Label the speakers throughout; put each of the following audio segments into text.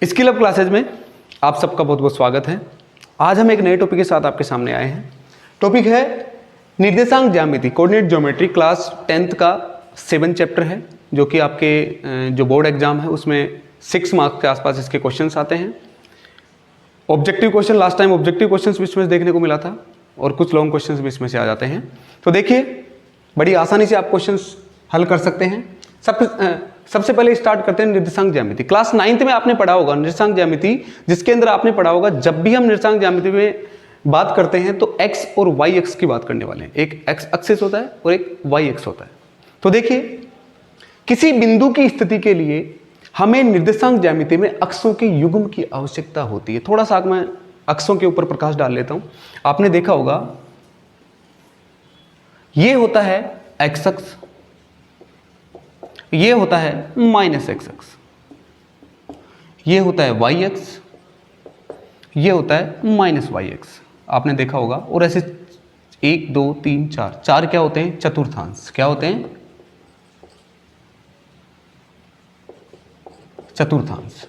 Speaker 1: Skill up classes में आप सबका बहुत बहुत स्वागत है। आज हम एक नए टॉपिक के साथ आपके सामने आए हैं। टॉपिक है निर्देशांक ज्यामिति, कोऑर्डिनेट ज्योमेट्री, क्लास 10th का 7 चैप्टर है, जो कि आपके जो बोर्ड एग्जाम है उसमें 6 मार्क्स के आसपास इसके क्वेश्चंस आते हैं। Objective question, last time objective questions बीच में देखने को मिला था और कुछ लॉन्ग क्वेश्चंस भी इसमें से आ जाते हैं। तो देखिए, बड़ी आसानी से आप क्वेश्चंस हल कर सकते हैं। सबसे पहले स्टार्ट करते हैं निर्देशांक ज्यामिति। क्लास 9th में आपने पढ़ा होगा निर्देशांक ज्यामिति, जिसके अंदर आपने पढ़ा होगा जब भी हम निर्देशांक ज्यामिति में बात करते हैं तो x और y एक्स की बात करने वाले हैं। एक x एक्सिस होता है और एक y एक्स होता है। तो देखिए, किसी बिंदु की स्थिति के लिए हमें निर्देशांक ज्यामिति में अक्षों के युग्म की आवश्यकता होती है। थोड़ा सा मैं अक्षों के ऊपर प्रकाश डाल लेता हूं। आपने देखा होगा ये होता है x अक्ष, ये होता है -x अक्ष, ये होता है y अक्ष, ये होता है -y अक्ष। आपने देखा होगा। और ऐसे 1 2 3 4 4 क्या होते हैं? चतुर्थांश। क्या होते हैं? चतुर्थांश।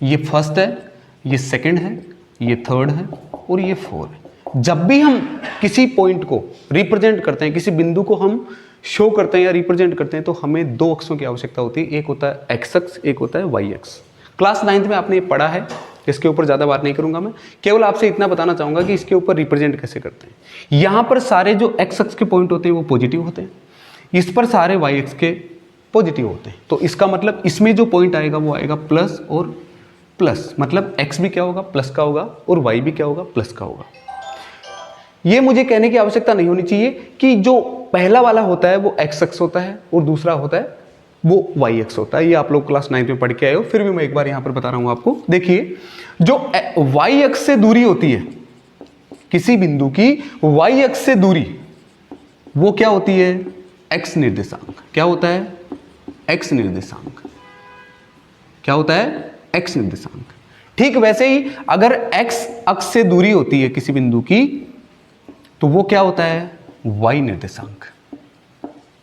Speaker 1: ये फर्स्ट है, ये सेकंड है, ये थर्ड है और ये 4 है। जब भी हम किसी पॉइंट को रिप्रेजेंट करते हैं, किसी बिंदु को हम शो करते हैं या रिप्रेजेंट करते हैं, तो हमें 2 अक्षों की आवश्यकता होती है। एक होता है x अक्ष, एक होता है y अक्ष। क्लास 9th में आपने ये पढ़ा है, इसके ऊपर ज़्यादा बात नहीं करूंगा मैं। केवल आपसे इतना बताना चाहूंगा कि इसके ऊपर रिप्रेजेंट कैसे करते हैं। यहाँ पर सारे जो x अक्ष के पॉइंट होते हैं वो पॉजिटिव होते हैं, इस पर सारे y अक्ष के पॉजिटिव होते हैं। तो इसका मतलब इसमें जो पॉइंट आएगा वो आएगा प्लस और प्लस, मतलब x भी क्या होगा? प्लस का होगा और y भी क्या होगा? प्लस का होगा। ये मुझे कहने की आवश्यकता नहीं होनी चाहिए कि जो पहला वाला होता है वो x अक्ष होता है और दूसरा होता है वो y अक्ष होता है। ये आप लोग क्लास 9th में पढ़ के आए हो, फिर भी मैं एक बार यहाँ पर बता रहा हूँ आपको। देखिए, जो y अक्ष से दूरी होती है, किसी बिंदु की y अक्ष से दूरी, वो क्या होती है? x निर्देशांक। क्या होता है? x निर्देशांक। क्या होता है? x निर्देशांक। ठीक वैसे ही अगर x अक्ष से दूरी होती है किसी बिंदु की, तो वो क्या होता है? y निर्देशांक।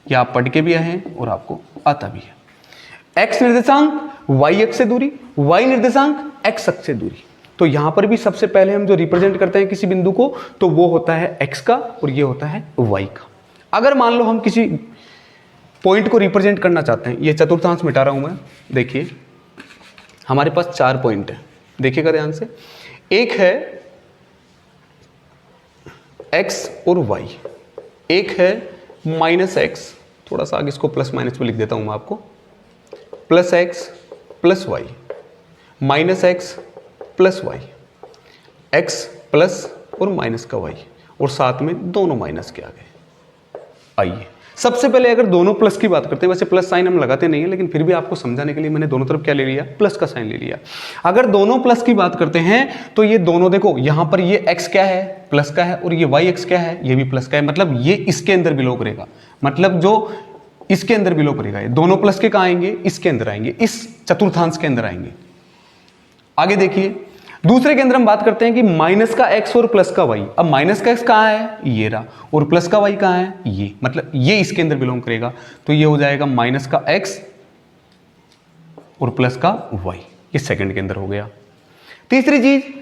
Speaker 1: या आप पढ़ के भी आए हैं और आपको आता भी है। x निर्देशांक y अक्ष से दूरी, y निर्देशांक x अक्ष से दूरी। तो यहां पर भी सबसे पहले हम जो रिप्रेजेंट करते हैं किसी बिंदु को, तो वो होता है x का और ये होता है y का। अगर मान लो हम किसी पॉइंट को रिप्रेजेंट करना चाहते हैं, ये चतुर्थांश मिटा रहा हूं मैं। देखिए, हमारे पास 4 पॉइंट है, देखिएगा ध्यान से। एक है x और y, एक है -x, थोड़ा सा आगे इसको प्लस माइनस में लिख देता हूं मैं आपको, +x + y, -x + y, x plus और माइनस का y, और साथ में दोनों माइनस के आगे। आइए सबसे पहले अगर दोनों प्लस की बात करते हैं, वैसे प्लस साइन हम लगाते नहीं है, लेकिन फिर भी आपको समझाने के लिए मैंने दोनों तरफ क्या ले लिया? प्लस का साइन ले लिया। अगर दोनों प्लस की बात करते हैं तो ये दोनों, देखो यहां पर ये x क्या है? प्लस का है, और ये y x क्या है? ये भी प्लस का है। मतलब ये इसके अंदर बिलोंग करेगा, मतलब जो इसके अंदर बिलोंग करेगा। ये दोनों प्लस के कहां आएंगे? इसके अंदर आएंगे, इस चतुर्थांश के अंदर आएंगे। आगे देखिए, दूसरे के अंदर हम बात करते हैं कि माइनस का x और प्लस का y। अब माइनस का x कहाँ है? ये रहा। और प्लस का y कहाँ है? ये, मतलब ये इसके अंदर बिलोंग करेगा। तो ये हो जाएगा माइनस का x और प्लस का y, ये सेकंड के अंदर हो गया। तीसरी चीज,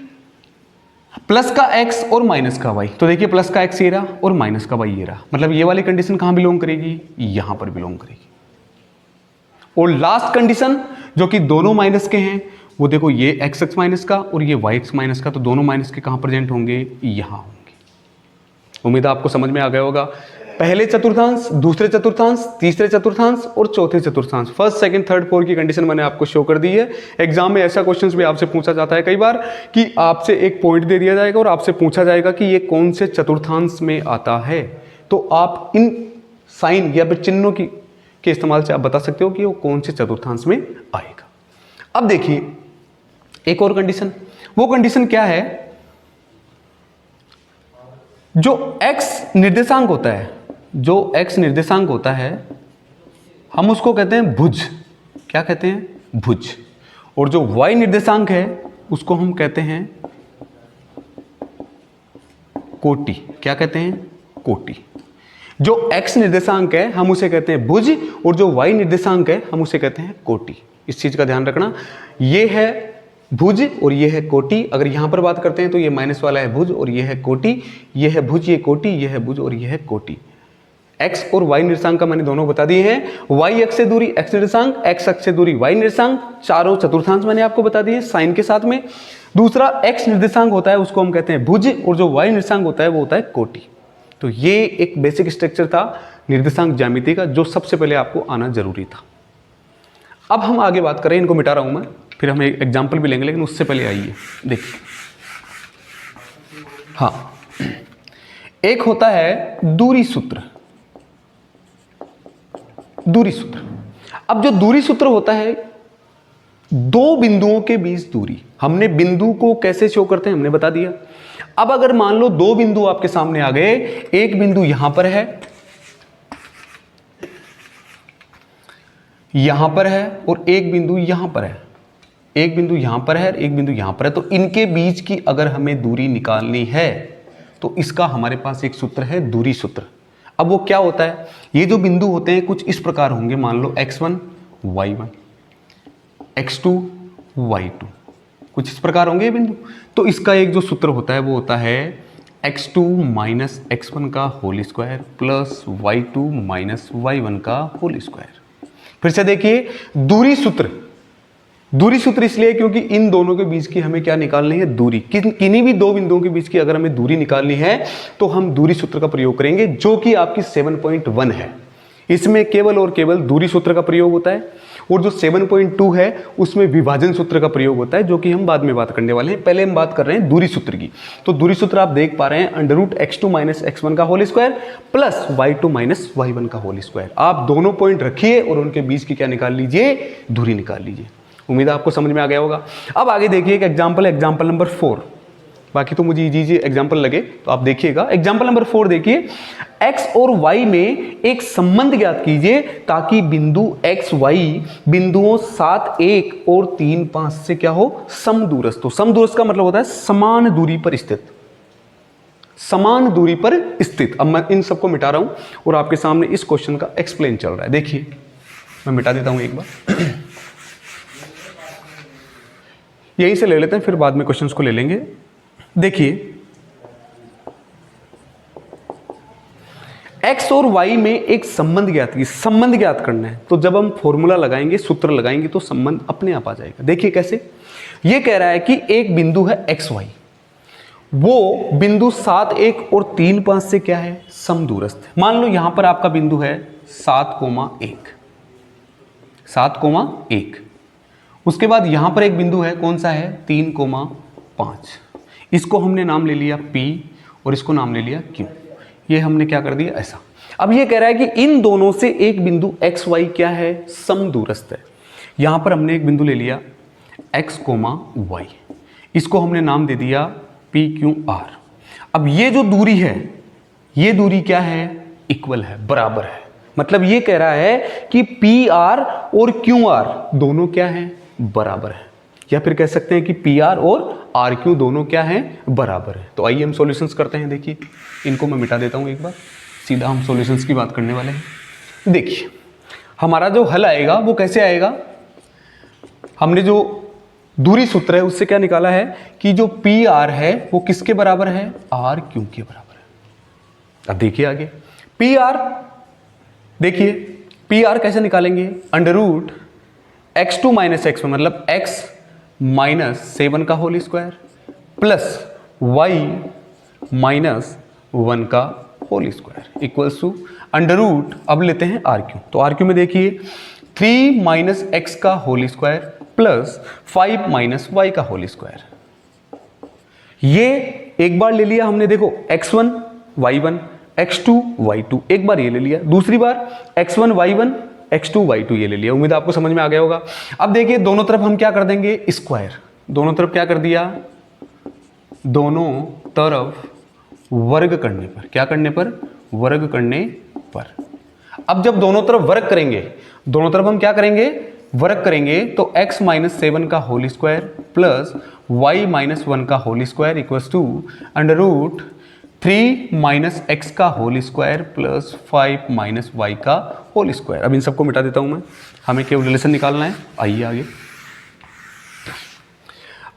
Speaker 1: प्लस का x और माइनस का y। तो देखिए, प्लस का x ये रहा और माइनस का y ये रहा, मतलब ये वाली कंडीशन कहाँ बिलोंग करेगी? यहां पर बिलोंग करेगी। और लास्ट कंडीशन जो कि दोनों माइनस के हैं, वो देखो, ये x अक्ष माइनस का और ये y अक्ष माइनस का, तो दोनों माइनस के कहां प्रेजेंट होंगे? यहां होंगे। उम्मीद है आपको समझ में आ गया होगा। पहले चतुर्थांश, दूसरे चतुर्थांश, तीसरे चतुर्थांश और चौथे चतुर्थांश, फर्स्ट सेकंड थर्ड फोर्थ की कंडीशन मैंने आपको शो कर दी है। एग्जाम में ऐसा क्वेश्चंस भी आपसे पूछा जाता है कई बार कि आपसे एक पॉइंट दे दिया जाएगा और आपसे पूछा जाएगा कि ये कौन से चतुर्थांश में आता है। तो आप इन साइन या फिर चिन्हों के इस्तेमाल से आप बता सकते हो कि वो कौन से चतुर्थांश में आएगा। अब देखिए एक और कंडीशन, वो कंडीशन क्या है? जो x निर्देशांक होता है, जो x निर्देशांक होता है, हम उसको कहते हैं भुज। क्या कहते हैं? भुज। और जो y निर्देशांक है उसको हम कहते हैं कोटि। क्या कहते हैं? कोटि। जो x निर्देशांक है हम उसे कहते हैं भुज, और जो y निर्देशांक है हम उसे कहते हैं कोटि। इस चीज़ का ध्यान रखना। ये है भुज और ये है कोटि। अगर यहाँ पर बात करते हैं तो ये माइनस वाला है भुज और ये है कोटि, ये है भुज, ये कोटि, ये है भुज और ये है कोटि। एक्स और वाई निर्देशांक का मैंने दोनों बता दिए हैं। वाई अक्ष से दूरी एक्स निर्देशांक, एक्स अक्ष से दूरी वाई निर्देशांक, चारों चतुर्थांश मैंने आपको बता दिए साइन के साथ में। दूसरा एक्स निर्देशांक होता है उसको हम कहते हैं भुज और जो वाई निर्देशांक होता है वो होता है कोटि। तो ये एक बेसिक स्ट्रक्चर था निर्देशांक ज्यामिति का जो सबसे पहले आपको आना जरूरी था। अब हम आगे बात करें, इनको मिटा रहा हूं मैं, फिर हम एक एग्जाम्पल भी लेंगे, लेकिन उससे पहले आइए देखिए। हाँ, एक होता है दूरी सूत्र। दूरी सूत्र, अब जो दूरी सूत्र होता है दो बिंदुओं के बीच दूरी, हमने बिंदु को कैसे शो करते हैं हमने बता दिया। अब अगर मान लो दो बिंदु आपके सामने आ गए, एक बिंदु यहां पर है, यहां पर है और एक बिंदु यहां पर है, एक बिंदु यहां पर है, एक बिंदु यहां पर है, तो इनके बीच की अगर हमें दूरी निकालनी है तो इसका हमारे पास एक सूत्र है दूरी सूत्र। अब वो क्या होता है, ये जो बिंदु होते हैं कुछ इस प्रकार होंगे, मान लो x1 y1 x2 y2, कुछ इस प्रकार होंगे ये बिंदु। तो इसका एक जो सूत्र होता है वो होता है x2 माइनस x1 का whole square plus y2 minus y1 का होल स्क्वायर। फिर से देखिए, दूरी सूत्र, दूरी सूत्र इसलिए क्योंकि इन दोनों के बीच की हमें क्या निकालनी है, दूरी। किन्हीं भी दो बिंदुओं के बीच की अगर हमें दूरी निकालनी है तो हम दूरी सूत्र का प्रयोग करेंगे, जो कि आपकी 7.1 है। इसमें केवल और केवल दूरी सूत्र का प्रयोग होता है, और जो 7.2 है उसमें विभाजन सूत्र का प्रयोग होता है, जो कि हम बाद में बात करने वाले हैं। पहले हम बात कर रहे हैं दूरी सूत्र की। तो दूरी सूत्र आप देख पा रहे हैं, under root x2 minus x1 का whole square plus y2 minus y1 का होल स्क्वायर। आप दोनों पॉइंट रखिए और उनके बीच की क्या निकाल लीजिए, दूरी निकाल लीजिए। उम्मीद है आपको समझ में आ गया होगा। अब आगे देखिए एक एग्जाम्पल, एग्जाम्पल नंबर 4। बाकी तो मुझे इजी एग्जाम्पल लगे तो आप देखिएगा। एग्जाम्पल नंबर 4 देखिए, x और y में एक संबंध ज्ञात कीजिए ताकि बिंदु x y बिंदुओं 7 1 और 3 5 से क्या हो, समदूरस्थ हो। समदूरस्थ का मतलब होता है समान दूरी पर स्थित, समान दूरी पर स्थित। अब मैं इन सबको मिटा रहा हूं और आपके सामने इस क्वेश्चन का एक्सप्लेन चल रहा है। देखिए मैं मिटा देता हूं एक बार, यहीं से ले लेते हैं, फिर बाद में क्वेश्चंस को ले लेंगे। देखिए x और y में एक संबंध ज्ञात की, संबंध ज्ञात करना है तो जब हम फॉर्मूला लगाएंगे, सूत्र लगाएंगे तो संबंध अपने आप आ जाएगा। देखिए कैसे, ये कह रहा है कि एक बिंदु है x y, वो बिंदु 7 1 और 3 5 से क्या है, समदूरस्थ है। मान लो यहां पर आपका बिंदु है 7,1, 7,1। उसके बाद यहां पर एक बिंदु है, कौन सा है, 3,5। इसको हमने नाम ले लिया P और इसको नाम ले लिया Q। ये हमने क्या कर दिया, ऐसा। अब ये कह रहा है कि इन दोनों से एक बिंदु x y क्या है, समदूरस्थ है। यहां पर हमने एक बिंदु ले लिया x, y, इसको हमने नाम दे दिया P Q R। अब ये जो दूरी है, ये दूरी क्या है, इक्वल है, बराबर है। मतलब ये कह रहा है कि पी आर और क्यू आर दोनों क्या हैं, बराबर है। या फिर कह सकते हैं कि पी आर और आर क्यू दोनों क्या हैं, बराबर है। तो आइए हम सॉल्यूशंस करते हैं। देखिए इनको मैं मिटा देता हूं एक बार, सीधा हम सॉल्यूशंस की बात करने वाले हैं। देखिए हमारा जो हल आएगा वो कैसे आएगा, हमने जो दूरी सूत्र है उससे क्या निकाला है कि जो पी आर है वो किसके बराबर है, आर क्यू के बराबर है। अब देखिए आगे पी आर, देखिए पी आर कैसे निकालेंगे, under root x2 minus x1 मतलब x माइनस 7 का whole square plus y minus 1 का whole square equals to under root, अब लेते हैं आर क्यू। तो आर क्यू में देखिए 3 माइनस एक्स का whole square plus 5 minus Y का होल स्क्वायर। ये एक बार ले लिया हमने, देखो x1 y1 x2 y2, एक बार ये ले लिया, दूसरी बार x1 y1 x2 y2 ये ले लिया। उम्मीद आपको समझ में आ गया होगा। अब देखिए दोनों तरफ हम क्या कर देंगे, स्क्वायर। दोनों तरफ क्या कर दिया, दोनों तरफ वर्ग करने पर, क्या करने पर, वर्ग करने पर। अब जब दोनों तरफ वर्ग करेंगे, दोनों तरफ हम क्या करेंगे, वर्ग करेंगे, तो x माइनस 7 का whole square plus y minus 1 का whole square equals to under root 3 minus X का whole square plus 5 minus Y का होल स्क्वायर। अब इन सबको मिटा देता हूं मैं। हमें केवल रिलेशन निकालना है। आइए आगे।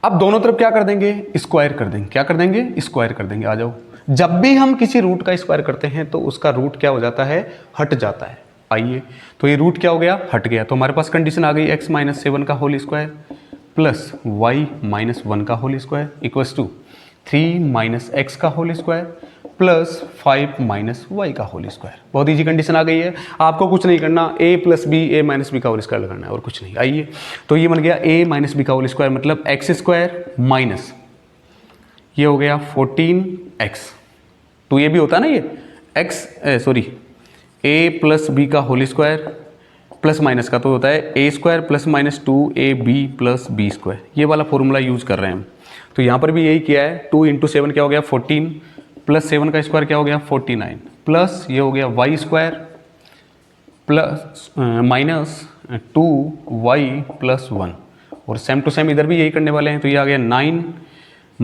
Speaker 1: अब दोनों तरफ क्या कर देंगे, स्क्वायर कर देंगे। क्या कर देंगे, स्क्वायर कर देंगे। आ जाओ। जब भी हम किसी रूट का स्क्वायर करते हैं तो उसका रूट क्या हो जाता है, हट जाता है। आइए, तो ये रूट क्या हो गया, हट गया। तो हमारे पास कंडीशन आ गई x - 7 का होल स्क्वायर प्लस y - 1 का whole square equals to 3 - x का होल स्क्वायर प्लस 5 - y का होल स्क्वायर। बहुत ईजी कंडीशन आ गई है। आपको कुछ नहीं करना, a + b a - b का होल स्क्वायर लगाना है और कुछ नहीं। आइए, तो ये बन गया a - b का होल स्क्वायर मतलब x स्क्वायर माइनस ये हो गया 14x। तो ये भी होता है ना, ये a + b का होल स्क्वायर प्लस माइनस का तो होता है a² + -2ab + b स्क्वायर। ये वाला फॉर्मूला यूज कर रहे हैं हम। तो यहाँ पर भी यही किया है। 2 × 7 क्या हो गया 14 प्लस 7 का स्क्वायर क्या हो गया 49 प्लस ये हो गया y² प्लस -2y + 1 और सेम टू सेम इधर भी यही करने वाले हैं। तो ये आ गया 9 -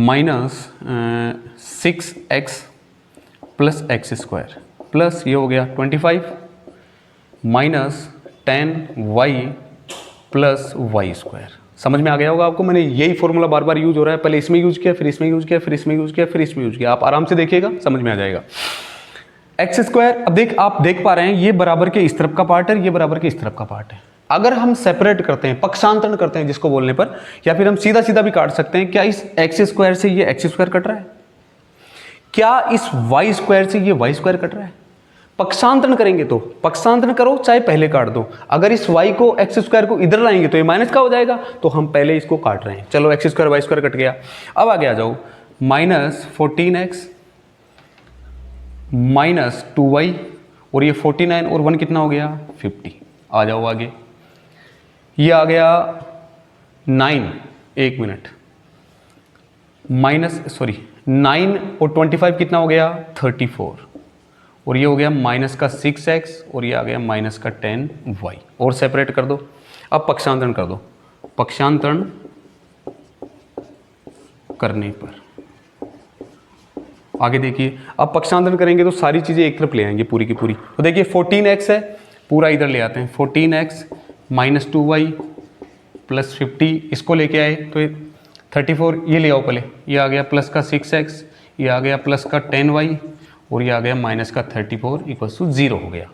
Speaker 1: 6x प्लस x² प्लस ये हो गया 25 माइनस 10y प्लस y²। समझ में आ गया होगा आपको। मैंने यही फॉर्मूला बार बार यूज हो रहा है, पहले इसमें यूज किया, फिर इसमें यूज किया, फिर इसमें यूज किया, फिर इसमें यूज किया। आप आराम से देखिएगा, समझ में आ जाएगा। x², अब आप देख पा रहे हैं ये बराबर के इस तरफ का पार्ट है, ये बराबर के इस तरफ का पार्ट है। अगर हम सेपरेट करते हैं, पक्षांतरण करते हैं जिसको बोलने पर, या फिर हम सीधा सीधा भी काट सकते हैं। क्या इस x² से ये x² कट रहा है? क्या इस y² से ये y² कट रहा है? पक्षांतरण करेंगे तो पक्षांतरण करो चाहे पहले काट दो। अगर इस y को x² को इधर लाएंगे तो ये माइनस का हो जाएगा, तो हम पहले इसको काट रहे हैं। चलो x² y² कट गया। अब आगे आ जाओ, -14x -2y और ये 49 और 1 कितना हो गया 50। आ जाओ आगे, ये आ गया 9, 1 मिनट, 9 और 25 कितना हो गया 34 और ये हो गया -6x और ये आ गया -10y और सेपरेट कर दो। अब पक्षांतरण कर दो। पक्षांतरण करने पर आगे देखिए, अब पक्षांतरण करेंगे तो सारी चीज़ें एक तरफ ले आएंगे पूरी की पूरी। तो देखिए 14x है, पूरा इधर ले आते हैं। 14x -2y + 50 इसको लेके आए तो ये 34 ये ले आओ पहले। ये आ गया प्लस का 6x, ये आ गया प्लस का 10y और ये आ गया -34 = 0 हो गया।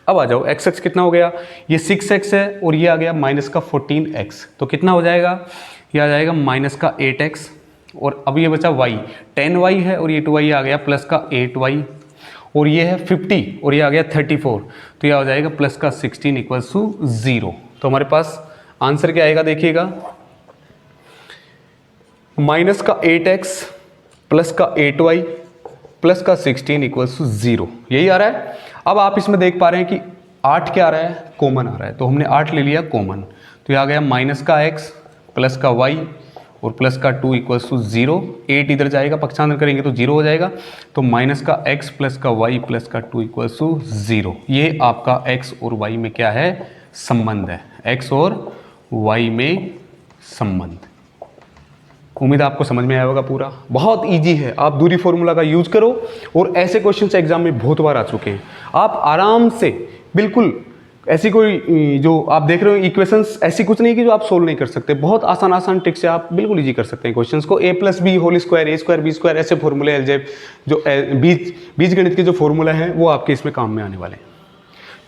Speaker 1: अब आ जाओ x कितना हो गया, ये 6x है और ये आ गया -14x। तो कितना हो जाएगा, ये आ जाएगा -8x और अब ये बचा y, 10y है और ये 2y आ गया प्लस का 8y और ये है 50 और ये आ गया 34। तो ये आ जाएगा प्लस का 16 = 0। तो हमारे पास आंसर क्या आएगा देखिएगा, -8x प्लस का 8y प्लस का 16 = 0, यही आ रहा है। अब आप इसमें देख पा रहे हैं कि 8 क्या आ रहा है, कॉमन आ रहा है। तो हमने 8 ले लिया कॉमन, तो ये आ गया -x प्लस का y और प्लस का 2 = 0। 8 इधर जाएगा, पक्षांतरण करेंगे तो 0 हो जाएगा। तो -x प्लस का y प्लस का 2 = 0। ये आपका x और y में क्या है, संबंध है। x और y में संबंध। उम्मीद आपको समझ में आया होगा पूरा। बहुत इजी है, आप दूरी फॉर्मूला का यूज करो और ऐसे क्वेश्चन एग्जाम में बहुत बार आ चुके हैं। आप आराम से बिल्कुल ऐसी कोई जो आप देख रहे हो इक्वेशंस ऐसी कुछ नहीं कि जो आप सोल्व नहीं कर सकते। बहुत आसान आसान ट्रिक से आप बिल्कुल इजी कर सकते हैं क्वेश्चंस को। a + b whole square, a² b² ऐसे फॉर्मूले अलजेब जो बीज गणित के जो फॉर्मूला हैं वो आपके इसमें काम में आने वाले हैं।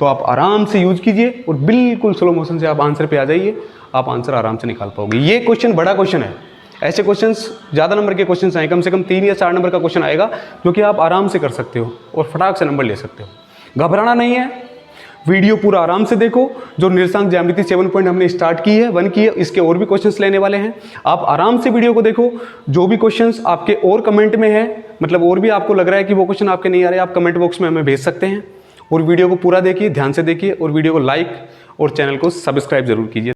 Speaker 1: तो आप आराम से यूज कीजिए और बिल्कुल स्लो मोशन से आप आंसर पे आ जाइए, आप आंसर आराम से निकाल पाओगे। ये क्वेश्चन बड़ा क्वेश्चन है, ऐसे क्वेश्चंस ज़्यादा नंबर के क्वेश्चंस आए, कम से कम 3 या 4 नंबर का क्वेश्चन आएगा जो कि आप आराम से कर सकते हो और फटाक से नंबर ले सकते हो। घबराना नहीं है, वीडियो पूरा आराम से देखो। जो निर्देशांक ज्यामिति 7 पॉइंट हमने स्टार्ट की है 1 की है, इसके और भी क्वेश्चंस लेने वाले हैं। आप आराम से वीडियो को देखो। जो भी क्वेश्चंस आपके और कमेंट में है, मतलब और भी आपको लग रहा है कि वो क्वेश्चन आपके नहीं आ रहे, आप कमेंट बॉक्स में हमें भेज सकते हैं। और वीडियो को पूरा देखिए, ध्यान से देखिए और वीडियो को लाइक और चैनल को सब्सक्राइब जरूर कीजिए।